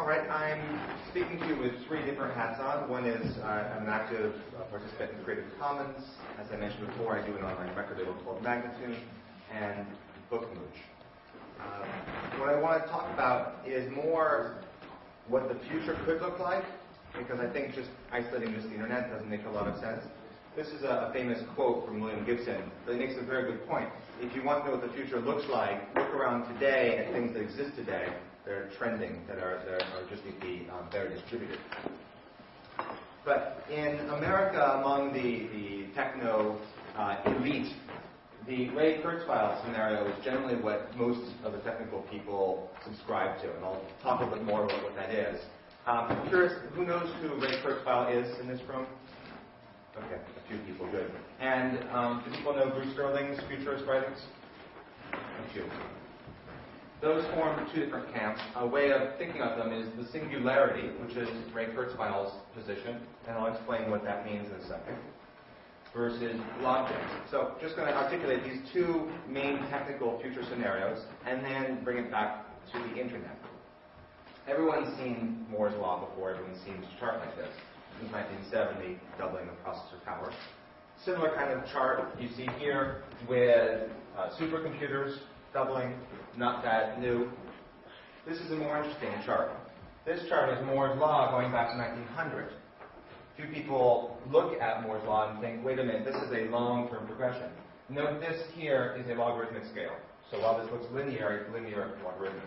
All right, I'm speaking to you with three different hats on. One is I'm an active participant in Creative Commons. As I mentioned before, I do an online record label called Magnitude and Buckman. What I want to talk about is more what the future could look like, because I think just isolating just the internet doesn't make a lot of sense. This is a famous quote from William Gibson, but it makes a very good point. If you want to know what the future looks like, look around today at things that exist today that are trending, that are just need to be better distributed. But in America, among the techno elite, the Ray Kurzweil scenario is generally what most of the technical people subscribe to, and I'll talk a bit more about what that is. I'm curious, who knows who Ray Kurzweil is in this room? Okay, a few people, good. And do people know Bruce Sterling's futurist writings? A few. Those form two different camps. A way of thinking of them is the singularity, which is Ray Kurzweil's position, and I'll explain what that means in a second, versus logic. So just going to articulate these two main technical future scenarios, and then bring it back to the internet. Everyone's seen Moore's Law before. Everyone's seen a chart like this. Since 1970, doubling the processor power. Similar kind of chart you see here with supercomputers doubling, not that new. This is a more interesting chart. This chart is Moore's Law going back to 1900. Few people look at Moore's Law and think, wait a minute, this is a long-term progression. Note this here is a logarithmic scale. So while this looks linear, it's linear logarithmic.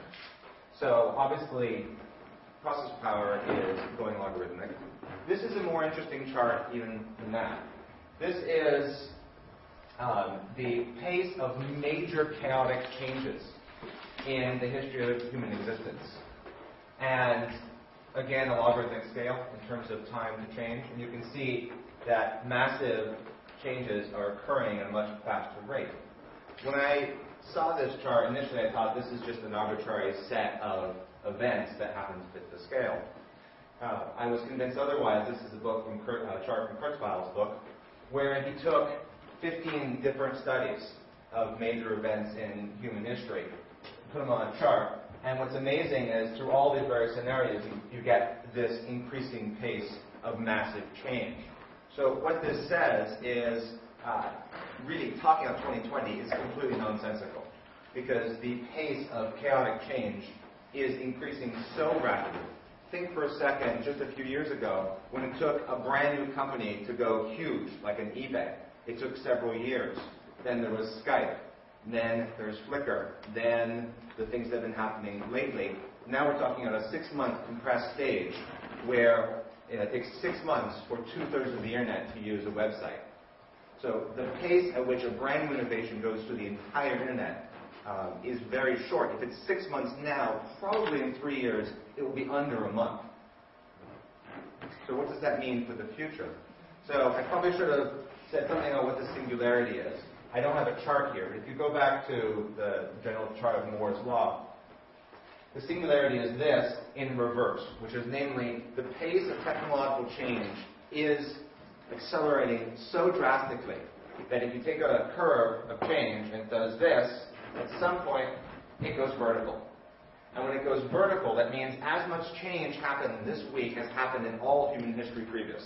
So obviously, processor power is going logarithmic. This is a more interesting chart even than that. This is the pace of major chaotic changes in the history of human existence. And again, a logarithmic scale in terms of time to change. And you can see that massive changes are occurring at a much faster rate. When I saw this chart, initially I thought this is just an arbitrary set of events that happen to fit the scale. I was convinced otherwise. This is a book from chart from Kurzweil's book, where he took 15 different studies of major events in human history, put them on a chart, and what's amazing is through all these various scenarios, you get this increasing pace of massive change. So what this says is, really talking about 2020 is completely nonsensical, because the pace of chaotic change is increasing so rapidly. Think for a second, just a few years ago, when it took a brand new company to go huge, like an eBay, it took several years. Then there was Skype. Then there's Flickr. Then the things that have been happening lately. Now we're talking about a 6-month compressed stage where it takes 6 months for 2/3 of the internet to use a website. So the pace at which a brand new innovation goes through the entire internet is very short. If it's 6 months now, probably in 3 years, it will be under a month. So what does that mean for the future? So I probably should have said something about what the singularity is. I don't have a chart here, but if you go back to the general chart of Moore's Law, the singularity is this in reverse, which is namely the pace of technological change is accelerating so drastically that if you take a curve of change and it does this, at some point it goes vertical. And when it goes vertical, that means as much change happened this week as happened in all of human history previous.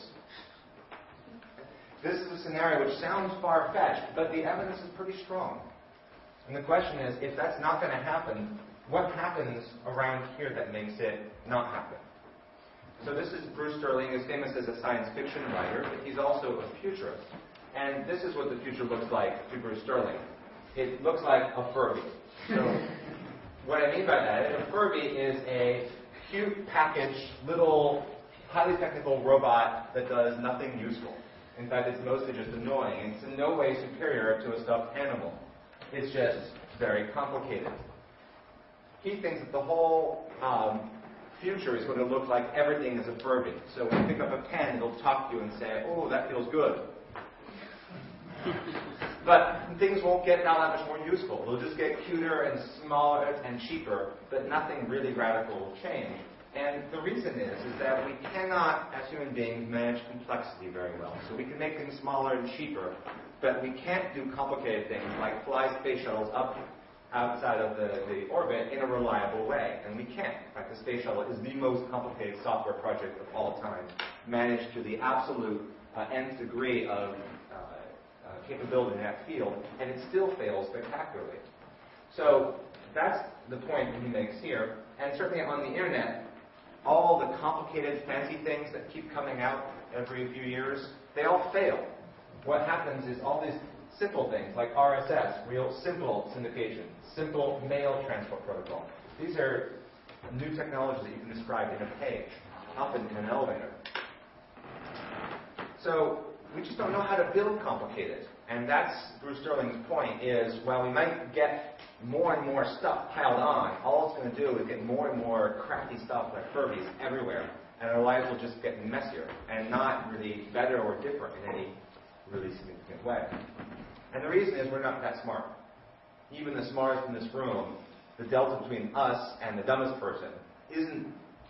This is a scenario which sounds far-fetched, but the evidence is pretty strong. And the question is, if that's not going to happen, what happens around here that makes it not happen? So this is Bruce Sterling, who's famous as a science fiction writer, but he's also a futurist. And this is what the future looks like to Bruce Sterling. It looks like a Furby. So what I mean by that is a Furby is a cute, packaged, little, highly technical robot that does nothing useful. In fact, it's mostly just annoying. It's in no way superior to a stuffed animal. It's just very complicated. He thinks that the whole future is going to look like everything is a Furby. So when you pick up a pen, it'll talk to you and say, oh, that feels good. But things won't get now that much more useful. They'll just get cuter and smaller and cheaper, but nothing really radical will change. And the reason is that we cannot, as human beings, manage complexity very well. So we can make things smaller and cheaper, but we can't do complicated things like fly space shuttles up outside of the orbit in a reliable way, and we can't. In fact, the space shuttle is the most complicated software project of all time, managed to the absolute nth degree of capability in that field, and it still fails spectacularly. So that's the point that he makes here, and certainly on the internet, all the complicated, fancy things that keep coming out every few years, they all fail. What happens is all these simple things like RSS, real simple syndication, simple mail transport protocol. These are new technologies that you can describe in a page, often in an elevator. So we just don't know how to build complicated. And that's Bruce Sterling's point is, while we might get more and more stuff piled on, all it's going to do is get more and more crafty stuff like Furbies everywhere. And our lives will just get messier and not really better or different in any really significant way. And the reason is we're not that smart. Even the smartest in this room, the delta between us and the dumbest person isn't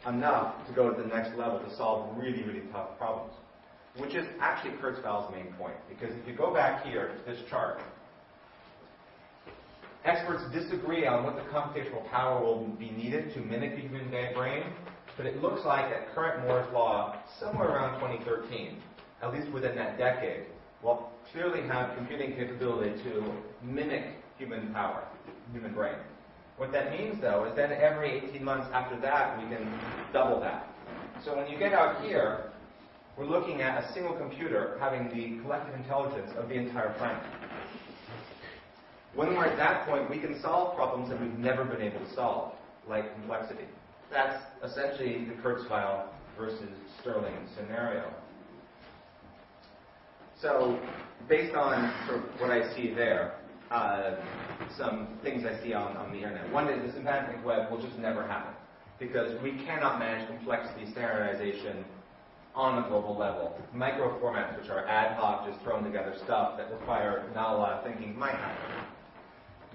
enough to go to the next level to solve really, really tough problems. Which is actually Kurzweil's main point. Because if you go back here to this chart, experts disagree on what the computational power will be needed to mimic the human brain, but it looks like at current Moore's law, somewhere around 2013, at least within that decade, we'll clearly have computing capability to mimic human power, human brain. What that means, though, is then every 18 months after that, we can double that. So when you get out here, we're looking at a single computer having the collective intelligence of the entire planet. When we're at that point, we can solve problems that we've never been able to solve, like complexity. That's essentially the Kurzweil versus Sterling scenario. So, based on sort of what I see there, some things I see on the internet. One is the Semantic Web will just never happen, because we cannot manage complexity standardization on a global level. Micro formats, which are ad hoc, just thrown together stuff that require not a lot of thinking, might happen.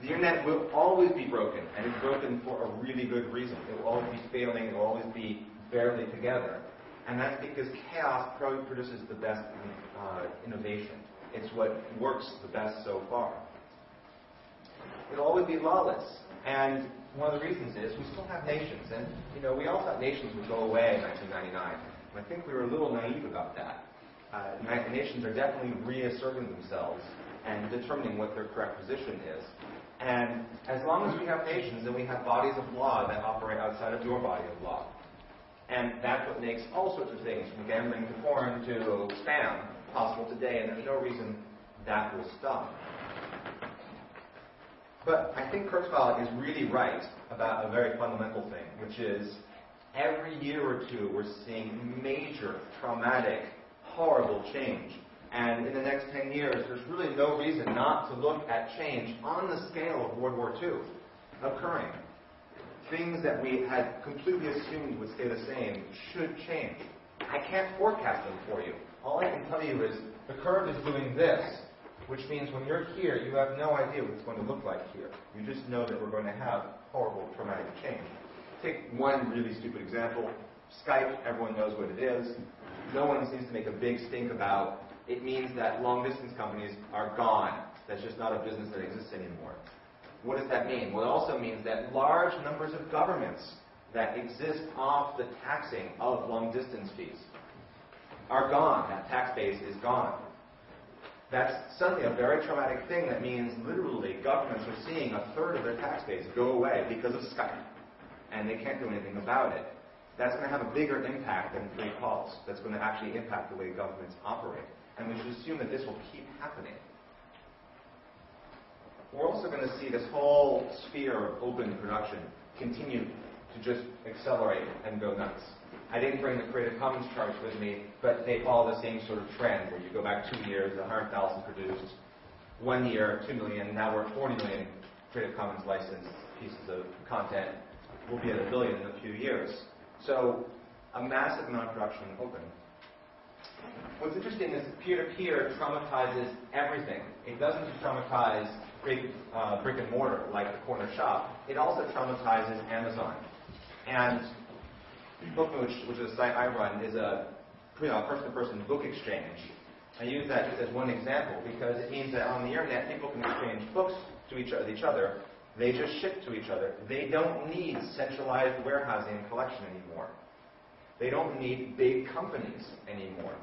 The internet will always be broken, and it's broken for a really good reason. It will always be failing, it will always be barely together. And that's because chaos probably produces the best innovation. It's what works the best so far. It'll always be lawless. And one of the reasons is we still have nations. And, we all thought nations would go away in 1999. And I think we were a little naive about that. Nations are definitely reasserting themselves and determining what their correct position is. And as long as we have nations, then we have bodies of law that operate outside of your body of law. And that's what makes all sorts of things, from gambling to porn to spam, possible today, and there's no reason that will stop. But I think Kurzweil is really right about a very fundamental thing, which is every year or two we're seeing major, traumatic, horrible change. And in the next 10 years, there's really no reason not to look at change on the scale of World War II occurring. Things that we had completely assumed would stay the same should change. I can't forecast them for you. All I can tell you is the curve is doing this, which means when you're here, you have no idea what it's going to look like here. You just know that we're going to have horrible, traumatic change. Take one really stupid example. Skype, everyone knows what it is. No one seems to make a big stink about. It means that long-distance companies are gone. That's just not a business that exists anymore. What does that mean? Well, it also means that large numbers of governments that exist off the taxing of long-distance fees are gone. That tax base is gone. That's suddenly a very traumatic thing. That means literally governments are seeing a third of their tax base go away because of Skype, and they can't do anything about it. That's going to have a bigger impact than free calls. That's going to actually impact the way governments operate. And we should assume that this will keep happening. We're also going to see this whole sphere of open production continue to just accelerate and go nuts. I didn't bring the Creative Commons charts with me, but they follow the same sort of trend where you go back 2 years, 100,000 produced, 1 year, 2 million, now we're at 40 million Creative Commons licensed pieces of content. We'll be at 1 billion in a few years. So a massive amount of production open. What's interesting is peer-to-peer traumatizes everything. It doesn't just traumatize brick and mortar like the corner shop. It also traumatizes Amazon. And Buckman, which is a site I run, is a person-to-person book exchange. I use that just as one example because it means that on the internet people can exchange books to each other They just ship to each other. They don't need centralized warehousing and collection anymore. They don't need big companies anymore.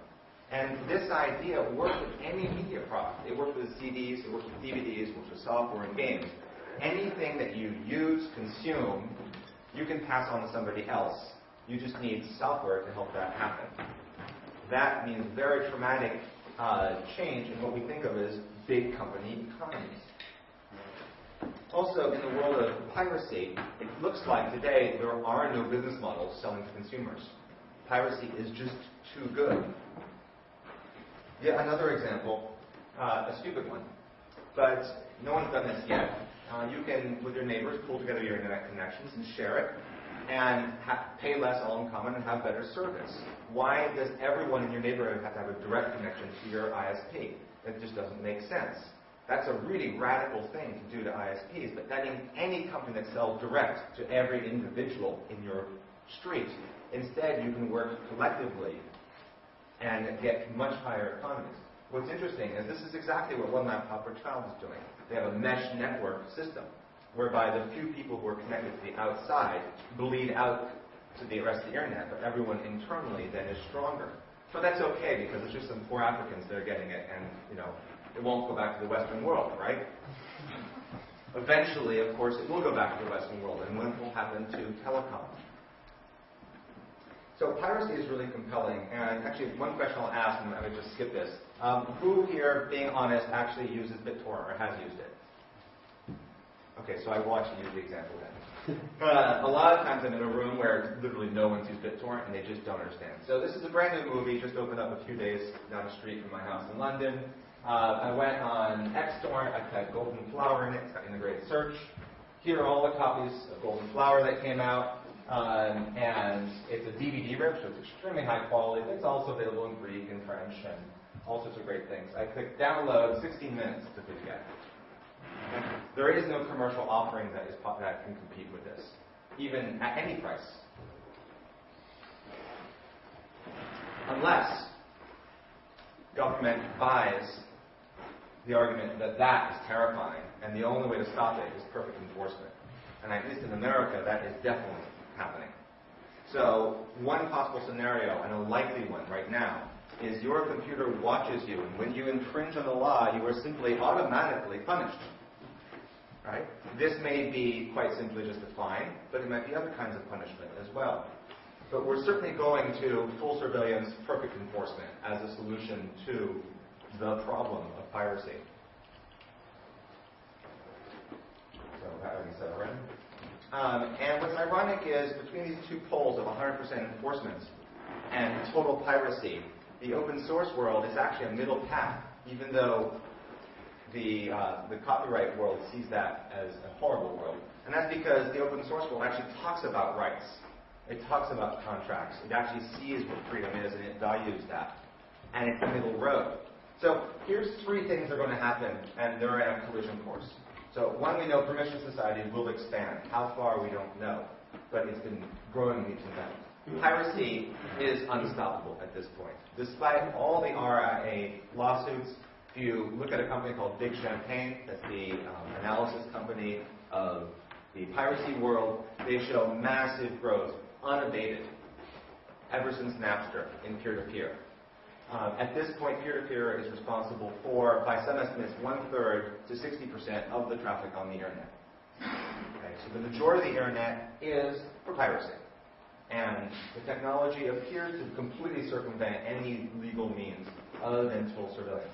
And this idea works with any media product. It works with CDs, it works with DVDs, it works with software and games. Anything that you use, consume, you can pass on to somebody else. You just need software to help that happen. That means very traumatic change in what we think of as big company economies. Also, in the world of piracy, it looks like today there are no business models selling to consumers. Piracy is just too good. Yet another example, a stupid one, but no one's done this yet. You can, with your neighbors, pull together your internet connections and share it, and pay less all in common and have better service. Why does everyone in your neighborhood have to have a direct connection to your ISP? It just doesn't make sense. That's a really radical thing to do to ISPs, but that means any company that sells direct to every individual in your street. Instead, you can work collectively and get much higher economies. What's interesting is this is exactly what One Laptop Per Child is doing. They have a mesh network system whereby the few people who are connected to the outside bleed out to the rest of the internet, but everyone internally then is stronger. So that's okay because it's just some poor Africans that are getting it, and it won't go back to the Western world, right? Eventually, of course, it will go back to the Western world, and what will happen to telecom? So piracy is really compelling, and actually one question I'll ask, and I would just skip this. Who here, being honest, actually uses BitTorrent or has used it? Okay, so I will actually use the example then. A lot of times I'm in a room where literally no one's used BitTorrent and they just don't understand. So this is a brand new movie, just opened up a few days down the street from my house in London. I went on Xtorrent, I typed Golden Flower in it, it's got integrated search. Here are all the copies of Golden Flower that came out. And it's a DVD rip, so it's extremely high quality. It's also available in Greek and French and all sorts of great things. I clicked download, 16 minutes to get. Okay? There is no commercial offering that can compete with this, even at any price. Unless government buys the argument that that is terrifying, and the only way to stop it is perfect enforcement. And at least in America, that is definitely happening. So one possible scenario, and a likely one right now, is your computer watches you, and when you infringe on the law, you are simply automatically punished. Right? This may be quite simply just a fine, but it might be other kinds of punishment as well. But we're certainly going to full surveillance, perfect enforcement as a solution to the problem of piracy. So that already said already. And what's ironic is between these two poles of 100% enforcement and total piracy, the open source world is actually a middle path, even though the copyright world sees that as a horrible world. And that's because the open source world actually talks about rights. It talks about contracts. It actually sees what freedom is, and it values that. And it's the middle road. So here's three things that are going to happen, and they're in a collision course. So one, we know permission society will expand. How far, we don't know. But it's been growing leaps and bounds. Piracy is unstoppable at this point. Despite all the RIA lawsuits, if you look at a company called Big Champagne, that's the analysis company of the piracy world, they show massive growth, unabated, ever since Napster in peer-to-peer. At this point, peer-to-peer is responsible for, by some estimates, 1/3 to 60% of the traffic on the internet. Okay, so the majority of the internet is for piracy. And the technology appears to completely circumvent any legal means other than full surveillance.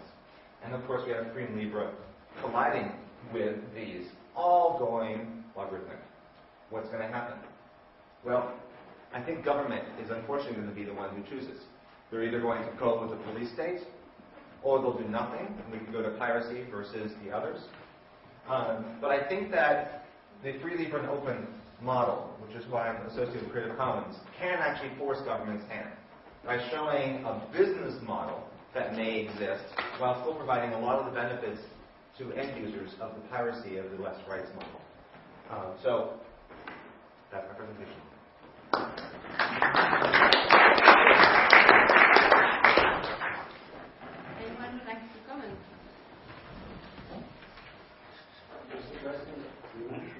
And of course, we have Free and Libre colliding with these, all going logarithmic. What's going to happen? Well, I think government is unfortunately going to be the one who chooses. They're either going to go with the police state, or they'll do nothing, and we can go to piracy versus the others. But I think that the Free, Libre, and Open model, which is why I'm associated with Creative Commons, can actually force government's hand by showing a business model that may exist while still providing a lot of the benefits to end users of the piracy of the less rights model. So that's my presentation. Anyone would like to comment? Just a question.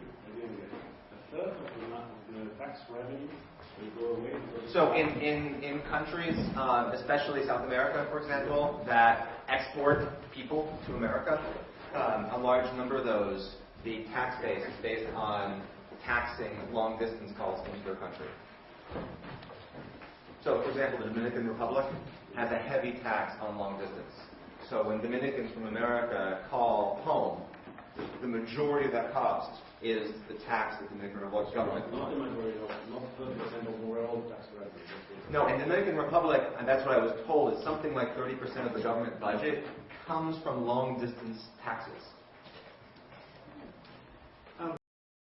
So in countries, especially South America, for example, that export people to America, a large number of those, the tax base is based on taxing long-distance calls into their country. So, for example, the Dominican Republic has a heavy tax on long distance. So when Dominicans from America call home, the majority of that cost is the tax that the Dominican Republic's government. Not the majority, not 30% of overall tax revenue. No, in the Dominican Republic, and that's what I was told, is something like 30% of the government budget comes from long-distance taxes.